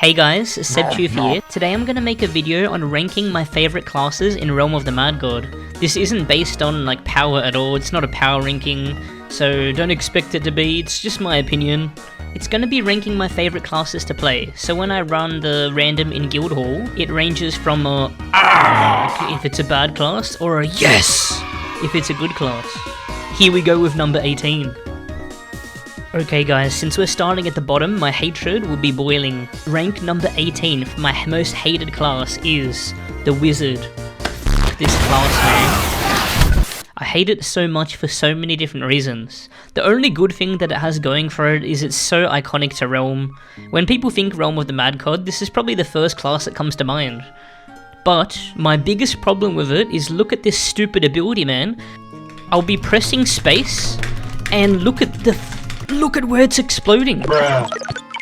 Hey guys, sebchoof here. Today I'm gonna make a video on ranking my favorite classes in Realm of the Mad God. This isn't based on like power at all, it's not a power ranking, so don't expect it to be, it's just my opinion. It's gonna be ranking my favorite classes to play, so when I run the random in Guildhall, it ranges from a if it's a bad class, or a yes if it's a good class. Here we go with number 18. Okay guys, since we're starting at the bottom, my hatred will be boiling. Rank number 18 for my most hated class is the Wizard. This class, man. I hate it so much for so many different reasons. The only good thing that it has going for it is it's so iconic to Realm. When people think Realm of the Mad God, this is probably the first class that comes to mind. But my biggest problem with it is look at this stupid ability, man. I'll be pressing space and look at where it's exploding.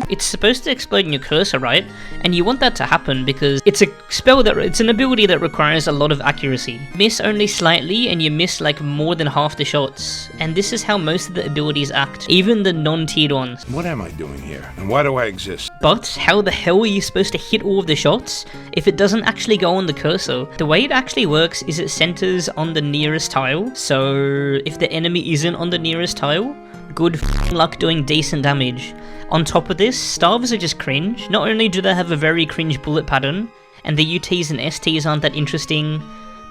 It's supposed to explode in your cursor, right? And you want that to happen because it's an ability that requires a lot of accuracy. Miss only slightly and you miss like more than half the shots. And this is how most of the abilities act, even the non-tiered ones. What am I doing here? And why do I exist? But how the hell are you supposed to hit all of the shots if it doesn't actually go on the cursor? The way it actually works is it centers on the nearest tile. So if the enemy isn't on the nearest tile, good luck doing decent damage. On top of this, staves are just cringe. Not only do they have a very cringe bullet pattern, and the UTs and STs aren't that interesting,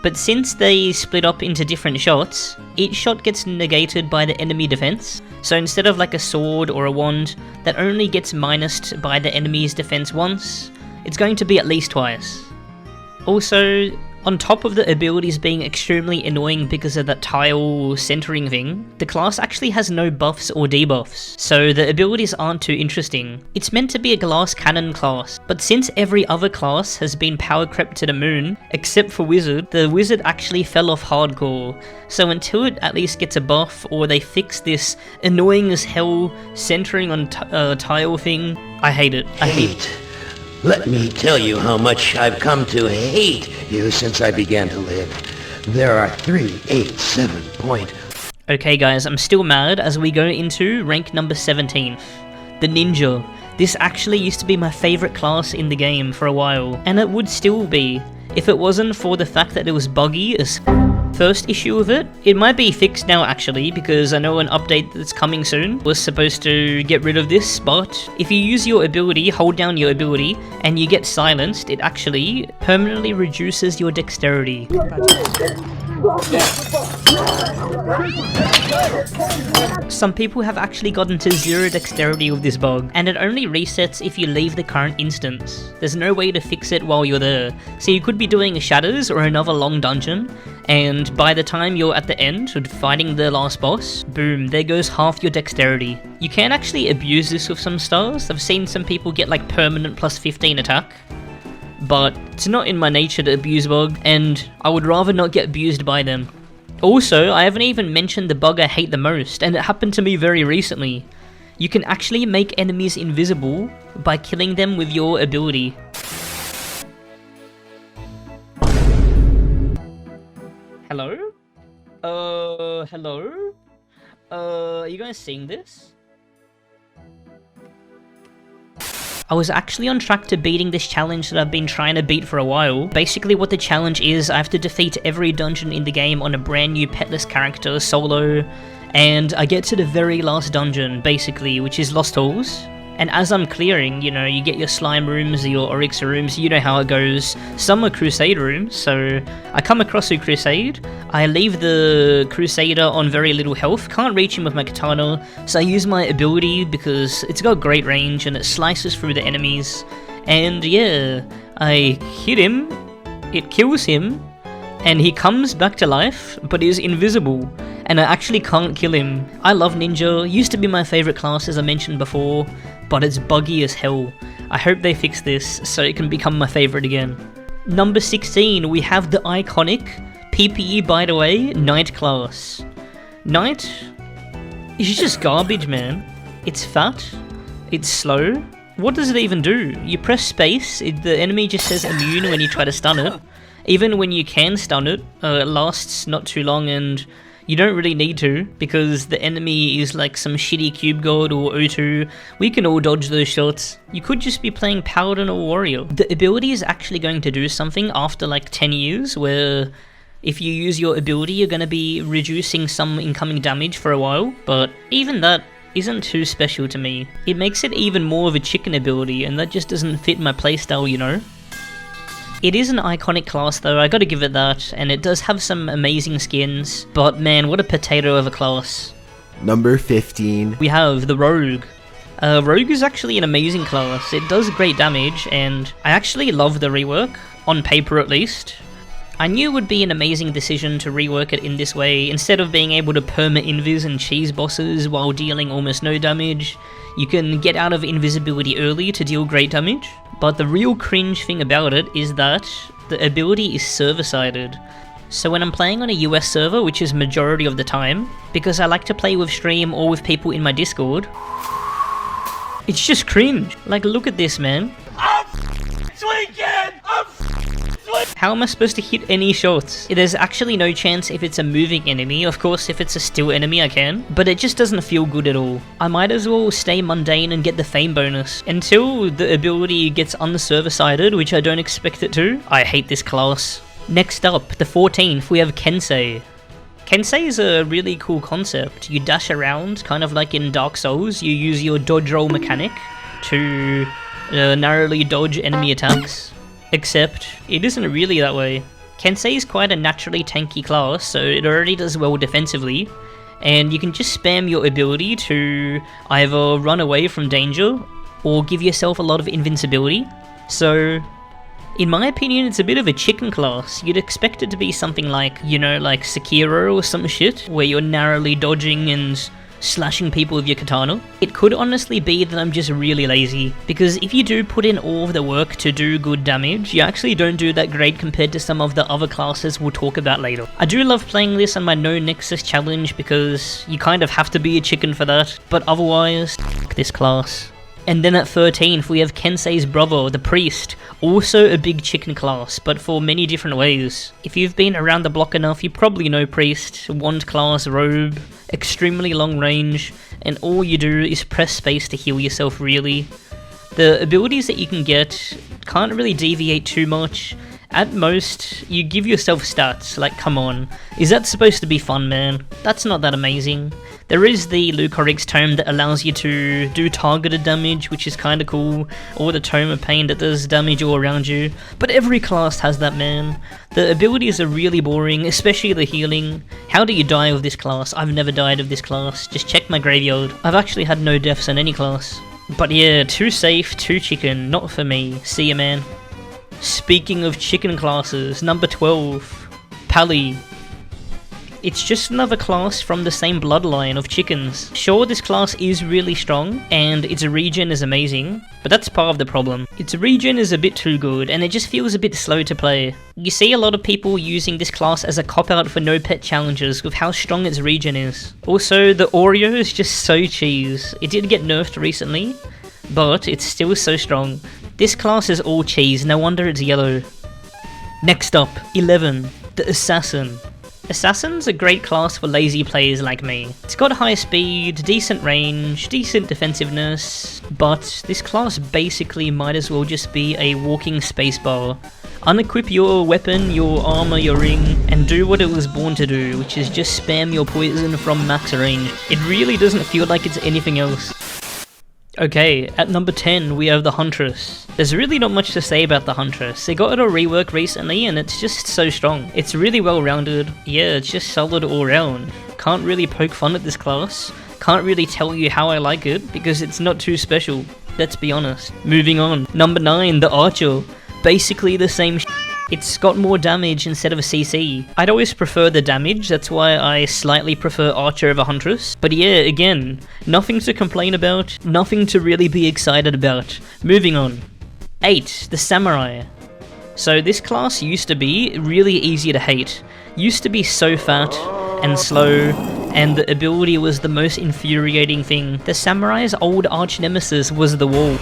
but since they split up into different shots, each shot gets negated by the enemy defense. So instead of like a sword or a wand that only gets minused by the enemy's defense once, it's going to be at least twice. Also, on top of the abilities being extremely annoying because of that tile centering thing, the class actually has no buffs or debuffs, so the abilities aren't too interesting. It's meant to be a glass cannon class, but since every other class has been power crept to the moon, except for Wizard, the Wizard actually fell off hardcore. So until it at least gets a buff, or they fix this annoying as hell centering on tile thing, I hate it. I hate it. Let me tell you how much I've come to hate you since I began to live. There are 387 point. Okay guys, I'm still mad as we go into rank number 17. The Ninja. This actually used to be my favorite class in the game for a while, and it would still be, if it wasn't for the fact that it was buggy as first issue of it. It might be fixed now actually, because I know an update that's coming soon was supposed to get rid of this, but if you use your ability, hold down your ability, and you get silenced, it actually permanently reduces your dexterity. Some people have actually gotten to 0 dexterity with this bug, and it only resets if you leave the current instance. There's no way to fix it while you're there, so you could be doing a Shadows or another long dungeon, and by the time you're at the end of fighting the last boss, boom, there goes half your dexterity. You can actually abuse this with some stars. I've seen some people get like permanent plus 15 attack, but it's not in my nature to abuse bug, and I would rather not get abused by them. Also, I haven't even mentioned the bug I hate the most, and it happened to me very recently. You can actually make enemies invisible by killing them with your ability. Hello? Hello? Are you guys seeing this? I was actually on track to beating this challenge that I've been trying to beat for a while. Basically what the challenge is, I have to defeat every dungeon in the game on a brand new petless character, solo, and I get to the very last dungeon, basically, which is Lost Halls. And as I'm clearing, you know, you get your slime rooms, your oryx rooms, you know how it goes. Some are crusade rooms, so I come across a crusade, I leave the crusader on very little health, can't reach him with my katana, so I use my ability because it's got great range and it slices through the enemies. And yeah, I hit him, it kills him, and he comes back to life, but is invisible, and I actually can't kill him. I love Ninja, used to be my favourite class as I mentioned before, but it's buggy as hell. I hope they fix this so it can become my favourite again. Number 16, we have the iconic, PPE by the way, Knight class. Knight is just garbage, man. It's fat, it's slow. What does it even do? You press space, the enemy just says immune when you try to stun it. Even when you can stun it, it lasts not too long, and You don't really need to, because the enemy is like some shitty cube god or O2. We can all dodge those shots. You could just be playing Paladin or Warrior. The ability is actually going to do something after like 10 years, where if you use your ability, you're going to be reducing some incoming damage for a while, but even that isn't too special to me. It makes it even more of a chicken ability, and that just doesn't fit my playstyle, you know? It is an iconic class though, I gotta give it that, and it does have some amazing skins, but man, what a potato of a class. Number 15. We have the Rogue. Rogue is actually an amazing class. It does great damage, and I actually love the rework, on paper at least. I knew it would be an amazing decision to rework it in this way. Instead of being able to perma-invis and cheese bosses while dealing almost no damage, you can get out of invisibility early to deal great damage. But the real cringe thing about it is that the ability is server-sided. So when I'm playing on a US server, which is majority of the time, because I like to play with stream or with people in my Discord, it's just cringe. Like, look at this, man. How am I supposed to hit any shots? There's actually no chance if it's a moving enemy. Of course, if it's a still enemy, I can. But it just doesn't feel good at all. I might as well stay mundane and get the fame bonus. Until the ability gets unserver-sided, which I don't expect it to, I hate this class. Next up, the 14th, we have Kensei. Kensei is a really cool concept. You dash around, kind of like in Dark Souls. You use your dodge roll mechanic to narrowly dodge enemy attacks. Except, it isn't really that way. Kensei is quite a naturally tanky class, so it already does well defensively, and you can just spam your ability to either run away from danger, or give yourself a lot of invincibility. So, in my opinion, it's a bit of a chicken class. You'd expect it to be something like, you know, like Sekiro or some shit, where you're narrowly dodging and slashing people with your katana. It could honestly be that I'm just really lazy, because if you do put in all of the work to do good damage, you actually don't do that great compared to some of the other classes we'll talk about later. I do love playing this on my No Nexus challenge because you kind of have to be a chicken for that, but otherwise, f**k this class. And then at 13th we have Kensei's brother, the Priest, also a big chicken class, but for many different ways. If you've been around the block enough, you probably know Priest, wand class, robe, extremely long range, and all you do is press space to heal yourself really. The abilities that you can get can't really deviate too much. At most, you give yourself stats, like come on, is that supposed to be fun, man? That's not that amazing. There is the Lucorix tome that allows you to do targeted damage, which is kinda cool, or the Tome of Pain that does damage all around you, but every class has that, man. The abilities are really boring, especially the healing. How do you die with this class? I've never died of this class, just check my graveyard. I've actually had no deaths in any class. But yeah, too safe, too chicken, not for me. See ya, man. Speaking of chicken classes, number 12, Pally. It's just another class from the same bloodline of chickens. Sure, this class is really strong, and its regen is amazing, but that's part of the problem. Its regen is a bit too good, and it just feels a bit slow to play. You see a lot of people using this class as a cop-out for no pet challenges with how strong its regen is. Also, the Oreo is just so cheese. It did get nerfed recently, but it's still so strong. This class is all cheese, no wonder it's yellow. Next up, 11, the Assassin. Assassin's a great class for lazy players like me. It's got high speed, decent range, decent defensiveness, but this class basically might as well just be a walking spacebar. Unequip your weapon, your armor, your ring, and do what it was born to do, which is just spam your poison from max range. It really doesn't feel like it's anything else. Okay, at number 10 we have the Huntress. There's really not much to say about the Huntress. They got it a rework recently and it's just so strong. It's really well rounded. Yeah, it's just solid all round. Can't really poke fun at this class. Can't really tell you how I like it because it's not too special. Let's be honest. Moving on. Number 9, the Archer. Basically the same shit. It's got more damage instead of a CC. I'd always prefer the damage, that's why I slightly prefer Archer over Huntress. But yeah, again, nothing to complain about, nothing to really be excited about. Moving on. 8, the Samurai. So this class used to be really easy to hate. Used to be so fat and slow, and the ability was the most infuriating thing. The Samurai's old arch nemesis was the wall.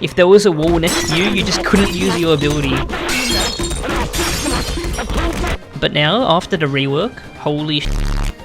If there was a wall next to you, you just couldn't use your ability. But now, after the rework, holy sh**,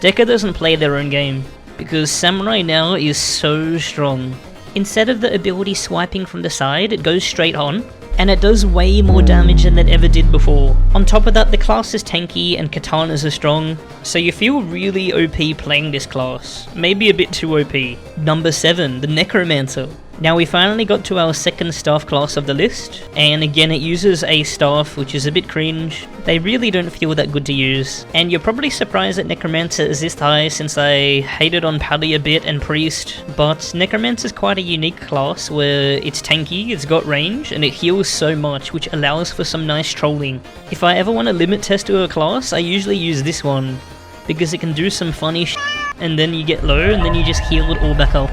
Deca doesn't play their own game, because Samurai now is so strong. Instead of the ability swiping from the side, it goes straight on, and it does way more damage than it ever did before. On top of that, the class is tanky and katanas are strong, so you feel really OP playing this class. Maybe a bit too OP. Number 7, the Necromancer. Now we finally got to our second staff class of the list, and again it uses a staff which is a bit cringe. They really don't feel that good to use, and you're probably surprised that Necromancer is this high since I hated on Pally a bit and Priest, but Necromancer is quite a unique class where it's tanky, it's got range, and it heals so much, which allows for some nice trolling. If I ever want to limit test to a class, I usually use this one, because it can do some funny shit, and then you get low, and then you just heal it all back up.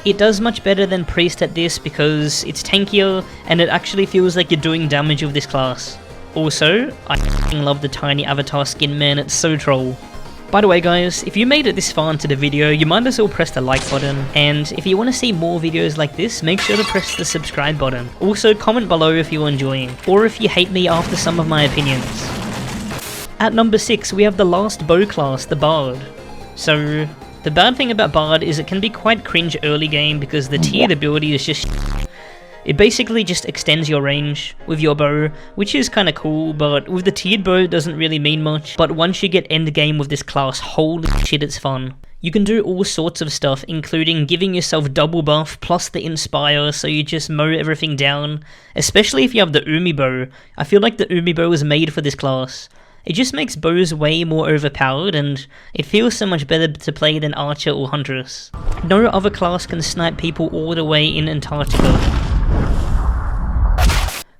It does much better than Priest at this because it's tankier and it actually feels like you're doing damage with this class. Also, I f***ing love the tiny avatar skin, man, it's so troll. By the way guys, if you made it this far into the video, you might as well press the like button, and if you want to see more videos like this, make sure to press the subscribe button. Also, comment below if you're enjoying, or if you hate me after some of my opinions. At number 6, we have the last bow class, the Bard. So, the bad thing about Bard is it can be quite cringe early game because the tiered ability is just it basically just extends your range with your bow, which is kinda cool, but with the tiered bow it doesn't really mean much. But once you get end game with this class, holy shit, it's fun. You can do all sorts of stuff, including giving yourself double buff plus the Inspire, so you just mow everything down. Especially if you have the Umi bow. I feel like the Umi bow was made for this class. It just makes bows way more overpowered, and it feels so much better to play than Archer or Huntress. No other class can snipe people all the way in Antarctica.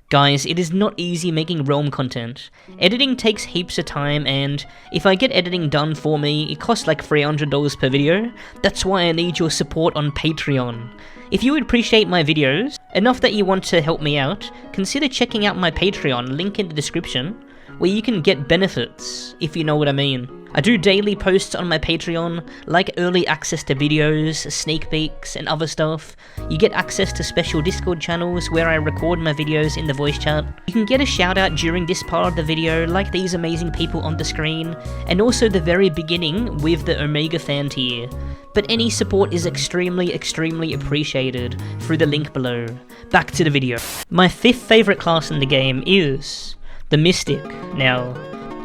Guys, it is not easy making Realm content. Editing takes heaps of time, and if I get editing done for me, it costs like $300 per video. That's why I need your support on Patreon. If you would appreciate my videos, enough that you want to help me out, consider checking out my Patreon, link in the description, where you can get benefits, if you know what I mean. I do daily posts on my Patreon, like early access to videos, sneak peeks, and other stuff. You get access to special Discord channels where I record my videos in the voice chat. You can get a shout out during this part of the video, like these amazing people on the screen, and also the very beginning with the Omega fan tier. But any support is extremely appreciated through the link below. Back to the video. My 5th favourite class in the game is the Mystic. Now,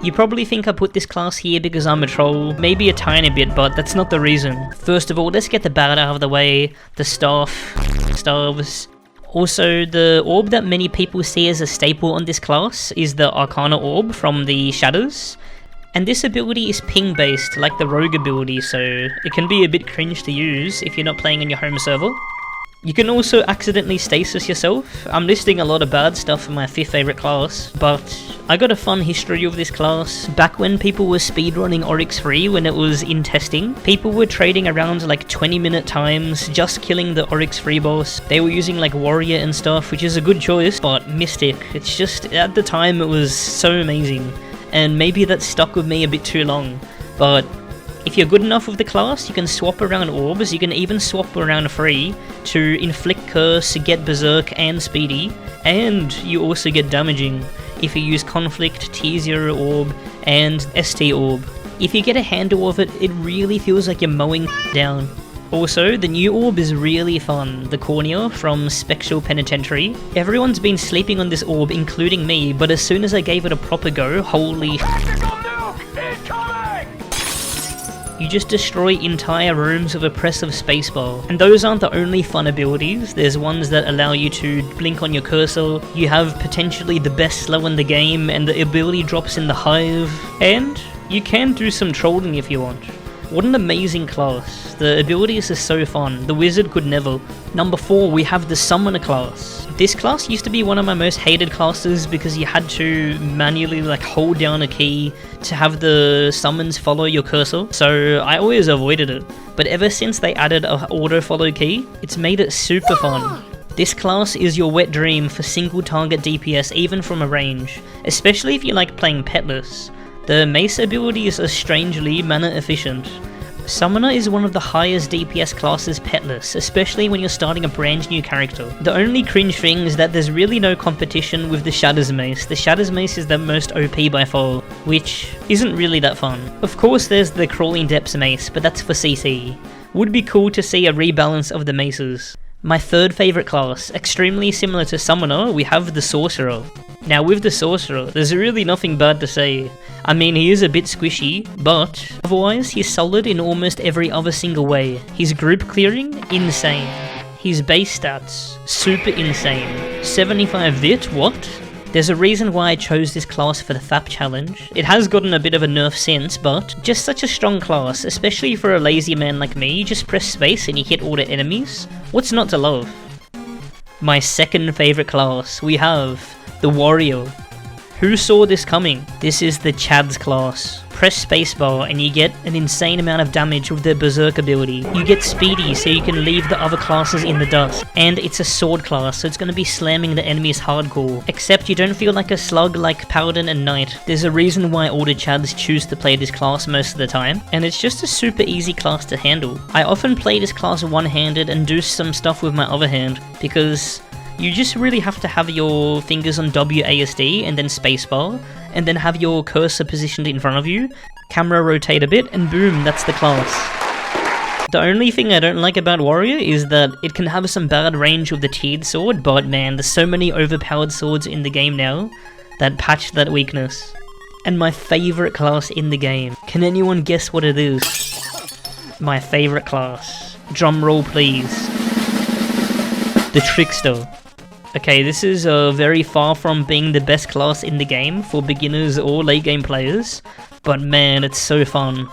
you probably think I put this class here because I'm a troll, maybe a tiny bit, but that's not the reason. First of all, let's get the bad out of the way, the staffs. Also, the orb that many people see as a staple on this class is the Arcana orb from the Shadows. And this ability is ping based, like the Rogue ability, so it can be a bit cringe to use if you're not playing on your home server. You can also accidentally stasis yourself. I'm listing a lot of bad stuff in my 5th favourite class, but I got a fun history of this class. Back when people were speedrunning Oryx 3 when it was in testing, people were trading around like 20-minute times, just killing the Oryx 3 boss. They were using like Warrior and stuff, which is a good choice, but Mystic, it's just, at the time it was so amazing. And maybe that stuck with me a bit too long, but if you're good enough with the class, you can swap around orbs, you can even swap around free to inflict curse, get berserk and speedy, and you also get damaging if you use conflict, T0 orb, and ST orb. If you get a handle of it, it really feels like you're mowing down. Also, the new orb is really fun, the Cornea from Spectral Penitentiary. Everyone's been sleeping on this orb, including me, but as soon as I gave it a proper go, holy you just destroy entire rooms with a press of spacebar. And those aren't the only fun abilities, there's ones that allow you to blink on your cursor, you have potentially the best slow in the game, and the ability drops in the hive, and you can do some trolling if you want. What an amazing class. The abilities are so fun. The wizard could never. Number 4, we have the summoner class. This class used to be one of my most hated classes because you had to manually like hold down a key to have the summons follow your cursor. So I always avoided it. But ever since they added a auto follow key, it's made it super fun. This class is your wet dream for single target DPS even from a range, especially if you like playing petless. The mace abilities are strangely mana efficient. Summoner is one of the highest DPS classes petless, especially when you're starting a brand new character. The only cringe thing is that there's really no competition with the Shatters Mace. The Shatters Mace is the most OP by far, which isn't really that fun. Of course there's the Crawling Depths Mace, but that's for CC. Would be cool to see a rebalance of the maces. My third favourite class, extremely similar to Summoner, we have the Sorcerer. Now with the Sorcerer, there's really nothing bad to say. I mean, he is a bit squishy, but otherwise he's solid in almost every other single way. His group clearing, insane. His base stats, super insane. 75 vit, what? There's a reason why I chose this class for the FAP challenge. It has gotten a bit of a nerf since, but just such a strong class, especially for a lazy man like me. You just press space and you hit all the enemies. What's not to love? My second favourite class, we have the Warrior. Who saw this coming? This is the Chad's class. Press spacebar and you get an insane amount of damage with the Berserk ability. You get speedy so you can leave the other classes in the dust. And it's a sword class, so it's going to be slamming the enemies hardcore. Except you don't feel like a slug like Paladin and Knight. There's a reason why all the Chads choose to play this class most of the time, and it's just a super easy class to handle. I often play this class one-handed and do some stuff with my other hand, because you just really have to have your fingers on WASD and then spacebar, and then have your cursor positioned in front of you, camera rotate a bit, and boom, that's the class. The only thing I don't like about Warrior is that it can have some bad range with the tiered sword, but man, there's so many overpowered swords in the game now that patch that weakness. And my favourite class in the game. Can anyone guess what it is? My favourite class. Drum roll please. The Trickster. Okay, this is very far from being the best class in the game for beginners or late game players, but man, it's so fun.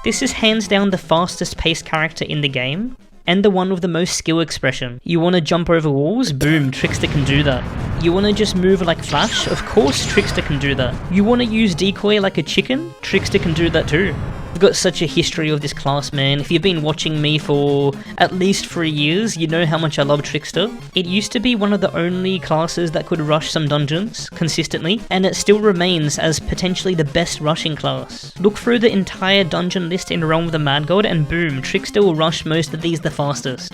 This is hands down the fastest paced character in the game, and the one with the most skill expression. You want to jump over walls? Boom, Trickster can do that. You want to just move like Flash? Of course Trickster can do that. You want to use decoy like a chicken? Trickster can do that too. I've got such a history of this class, man. If you've been watching me for at least 3 years, you know how much I love Trickster. It used to be one of the only classes that could rush some dungeons consistently, and it still remains as potentially the best rushing class. Look through the entire dungeon list in Realm of the Mad God and boom, Trickster will rush most of these the fastest.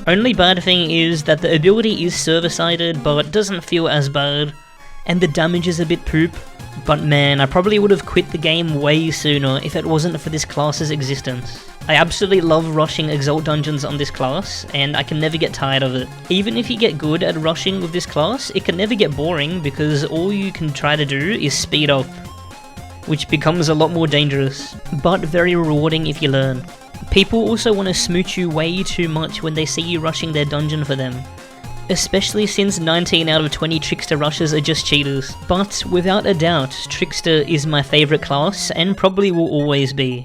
Only bad thing is that the ability is server-sided, but doesn't feel as bad, and the damage is a bit poop. But man, I probably would have quit the game way sooner if it wasn't for this class's existence. I absolutely love rushing Exalt dungeons on this class, and I can never get tired of it. Even if you get good at rushing with this class, it can never get boring because all you can try to do is speed up, which becomes a lot more dangerous, but very rewarding if you learn. People also want to smooch you way too much when they see you rushing their dungeon for them. Especially since 19 out of 20 Trickster rushes are just cheaters. But without a doubt, Trickster is my favourite class and probably will always be.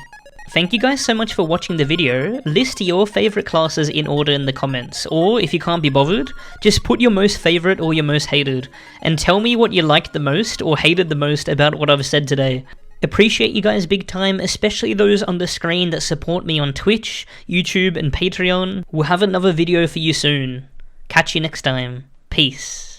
Thank you guys so much for watching the video. List your favourite classes in order in the comments, or if you can't be bothered, just put your most favourite or your most hated, and tell me what you liked the most or hated the most about what I've said today. Appreciate you guys big time, especially those on the screen that support me on Twitch, YouTube and Patreon. We'll have another video for you soon. Catch you next time. Peace.